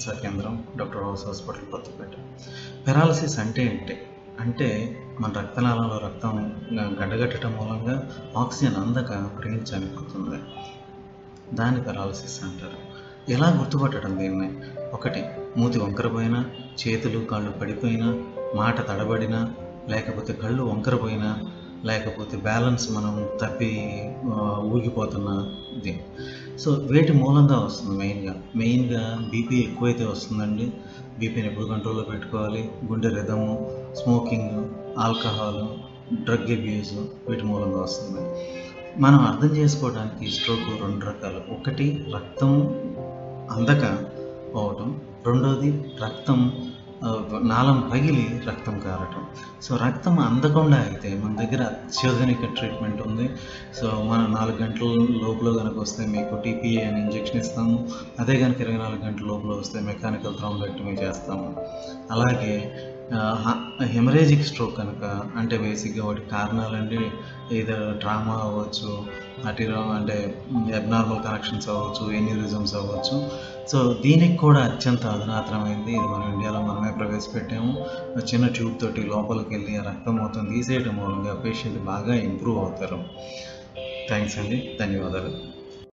చికిత్సా కేంద్రం, doctor house hospital, Kothapeta. Paralysis అంటే ఏంటి అంటే మన రక్తనాళంలో రక్తం గడ్డగట్టడం మూలంగా ఆక్సిజన్ అందక బ్రెయిన్ చనిపోతుంది. దాన్ని పెరాలసిస్ అంటారు. ఎలా గుర్తుపట్టడం దీన్ని? ఒకటి, మూతి వంకరపోయినా, చేతులు కాళ్ళు పడిపోయినా, మాట తడబడినా, లేకపోతే కళ్ళు వంకరపోయినా, లేకపోతే బ్యాలెన్స్ మనం తప్పి ఊగిపోతున్నది. సో వేటి మూలంగా వస్తుంది? మెయిన్గా బీపీ ఎక్కువైతే వస్తుందండి. బీపీని ఎప్పుడు కంట్రోల్లో పెట్టుకోవాలి? గుండె రిథము, స్మోకింగ్, ఆల్కహాల్, డ్రగ్ అబ్యూజ్ వీటి మూలంగా వస్తుంది. మనం అర్థం చేసుకోవడానికి స్ట్రోక్ 2 రకాలు. ఒకటి, రక్తం అందక పోవటం. రెండోది, రక్తం నాళం పగిలి రక్తం కారటం. సో రక్తం అందకుండా అయితే మన దగ్గర అత్యాధునిక ట్రీట్మెంట్ ఉంది. సో మనం 4 గంటల లోపల కనుక వస్తే మీకు టీపీఏ అని ఇంజెక్షన్ ఇస్తాము. అదే కనుక 24 గంటల లోపల వస్తే మెకానికల్ థ్రోంబెక్టమీ చేస్తాము. అలాగే హెమరేజిక్ స్ట్రోక్ కనుక అంటే బేసిక్గా వాటి కారణాలండి ఏదో ట్రామా అవ్వచ్చు, అంటే అబ్నార్మల్ కనెక్షన్స్ అవ్వచ్చు, ఎన్యూరిజమ్స్ అవ్వచ్చు. సో దీనికి కూడా అత్యంత అధునాతనమైంది. ఇది మనం ఇండియాలో మనమే ప్రవేశపెట్టాము. చిన్న ట్యూబ్ తోటి లోపలికి వెళ్ళి ఆ రక్తం మొత్తం తీసేయడం మూలంగా పేషెంట్ బాగా ఇంప్రూవ్ అవుతారు. థ్యాంక్స్ అండి, ధన్యవాదాలు.